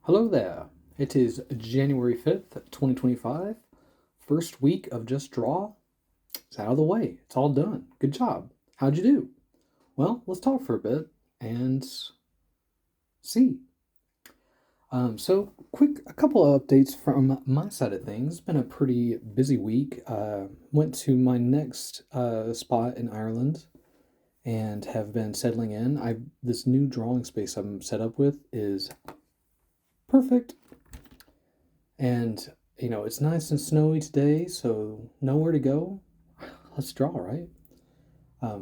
Hello there. It is January 5th, 2025. First week of Just Draw. It's out of the way. It's all done. Good job. How'd you do? Well, let's talk for a bit and see. A couple of updates from my side of things. Been a pretty busy week. Went to my next spot in Ireland and have been settling in. This new drawing space I'm set up with is perfect. And, it's nice and snowy today, so nowhere to go. Let's draw, right?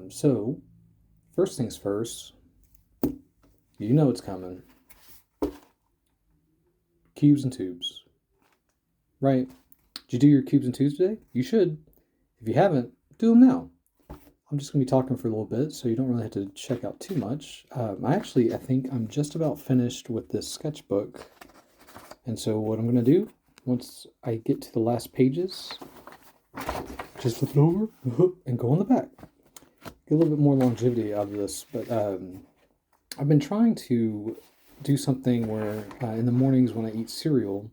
So, first things first, you know it's coming. Cubes and tubes, right? Did you do your cubes and tubes today? You should. If you haven't, do them now. I'm just going to be talking for a little bit, so you don't really have to check out too much. I think I'm just about finished with this sketchbook. And so what I'm going to do, once I get to the last pages, just flip it over and go on the back. Get a little bit more longevity out of this, but I've been trying to do something where in the mornings when I eat cereal,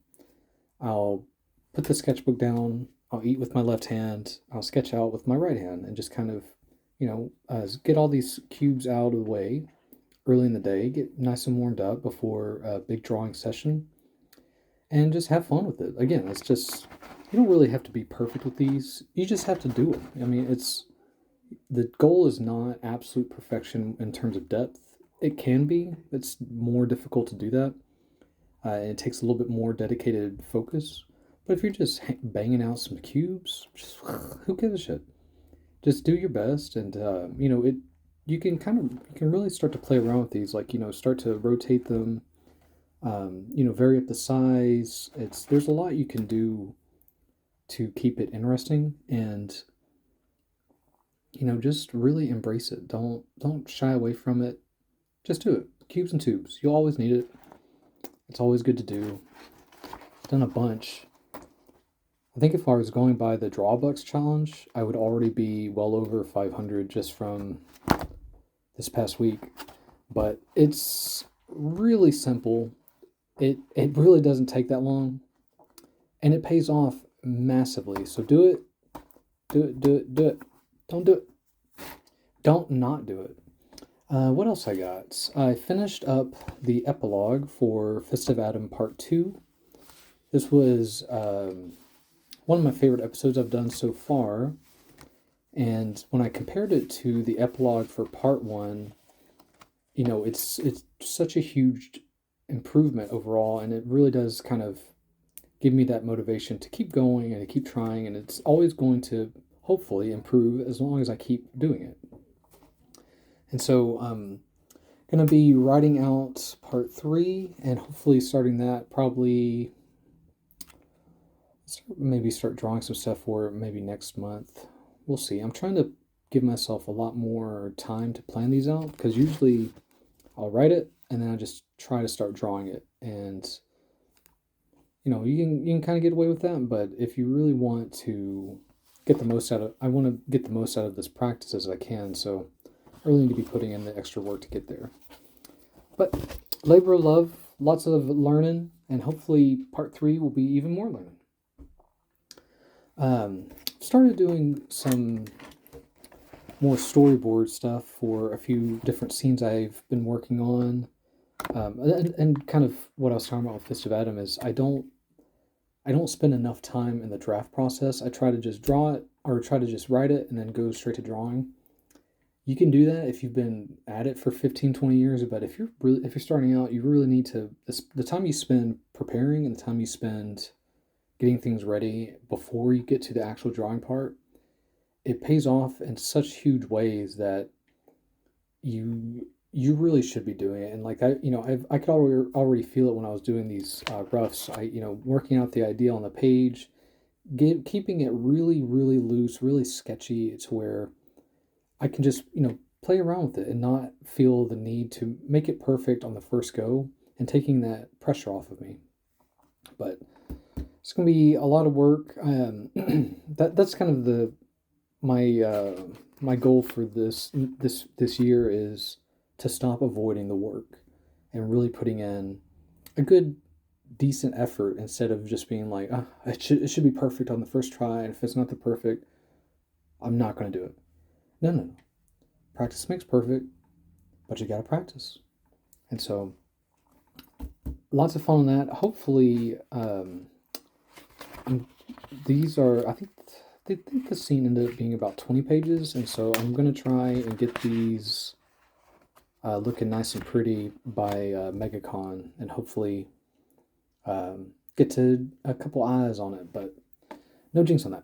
I'll put the sketchbook down, I'll eat with my left hand, I'll sketch out with my right hand, and just kind of, get all these cubes out of the way early in the day, get nice and warmed up before a big drawing session, and just have fun with it. Again, it's just, you don't really have to be perfect with these, you just have to do it. I mean, the goal is not absolute perfection in terms of depth. It can be, it's more difficult to do that. And it takes a little bit more dedicated focus. But if you're just banging out some cubes, just, who gives a shit? Just do your best, and you can really start to play around with these, like start to rotate them, vary up the size. There's a lot you can do to keep it interesting, and just really embrace it. Don't shy away from it. Just do it. Cubes and tubes. You'll always need it. It's always good to do. I've done a bunch. I think if I was going by the Drawbucks challenge, I would already be well over 500 just from this past week. But it's really simple. It really doesn't take that long, and it pays off massively. So do it. Do it. Do it. Do it. Don't do it. Don't not do it. What else I got? I finished up the epilogue for Fist of Adam Part 2. This was one of my favorite episodes I've done so far. And when I compared it to the epilogue for Part 1, it's such a huge improvement overall, and it really does kind of give me that motivation to keep going and to keep trying, and it's always going to hopefully improve as long as I keep doing it. And so I'm going to be writing out part 3 and hopefully starting that probably maybe start drawing some stuff for it maybe next month. We'll see. I'm trying to give myself a lot more time to plan these out, because usually I'll write it and then I just try to start drawing it, and you can kind of get away with that. But if you really want to I want to get the most out of this practice as I can. So I really need to be putting in the extra work to get there. But labor of love, lots of learning, and hopefully part 3 will be even more learning. Started doing some more storyboard stuff for a few different scenes I've been working on. And kind of what I was talking about with Fist of Adam is I don't spend enough time in the draft process. I try to just draw it or try to just write it and then go straight to drawing. You can do that if you've been at it for 15, 20 years, but if you're starting out, you really need to the time you spend preparing and the time you spend getting things ready before you get to the actual drawing part, it pays off in such huge ways that you really should be doing it. And like I could already feel it when I was doing these roughs. Working out the idea on the page, keeping it really, really loose, really sketchy. It's where I can just, play around with it and not feel the need to make it perfect on the first go, and taking that pressure off of me. But it's going to be a lot of work. That's kind of my goal for this year is to stop avoiding the work and really putting in a good decent effort instead of just being like, it should be perfect on the first try, and if it's not the perfect, I'm not going to do it. No, no, no. Practice makes perfect, but you got to practice. And so, lots of fun on that. Hopefully, these are, they think the scene ended up being about 20 pages, and so I'm going to try and get these looking nice and pretty by MegaCon, and hopefully get to a couple eyes on it, but no jinx on that.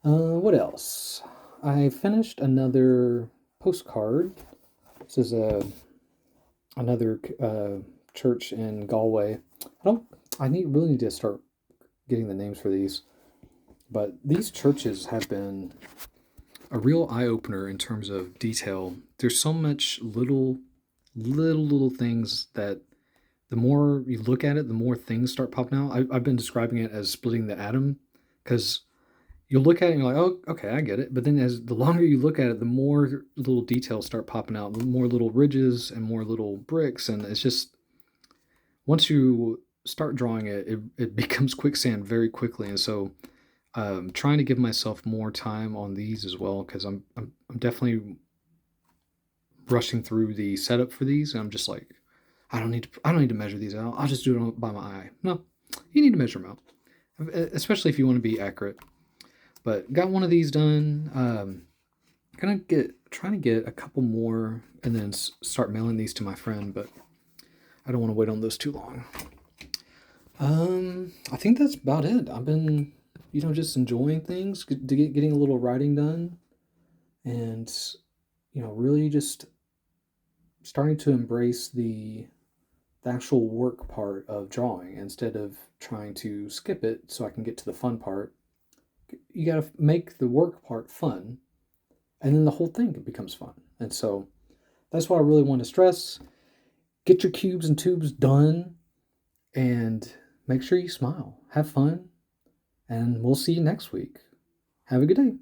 What else? I finished another postcard. This is another church in Galway. I really need to start getting the names for these, but these churches have been a real eye opener in terms of detail. There's so much little things that the more you look at it, the more things start popping out. I've been describing it as splitting the atom, because you'll look at it and you're like, oh, okay, I get it. But then as the longer you look at it, the more little details start popping out, the more little ridges and more little bricks. And it's just, once you start drawing it becomes quicksand very quickly. And so trying to give myself more time on these as well, because I'm definitely rushing through the setup for these. And I'm just like, I don't need to measure these out. I'll just do it by my eye. No, you need to measure them out, especially if you want to be accurate. But got one of these done. Trying to get a couple more and then start mailing these to my friend, but I don't want to wait on those too long. I think that's about it. I've been, just enjoying things, getting a little writing done, and really just starting to embrace the actual work part of drawing instead of trying to skip it so I can get to the fun part. You got to make the work part fun, and then the whole thing becomes fun. And so that's what I really want to stress. Get your cubes and tubes done, and make sure you smile. Have fun, and we'll see you next week. Have a good day.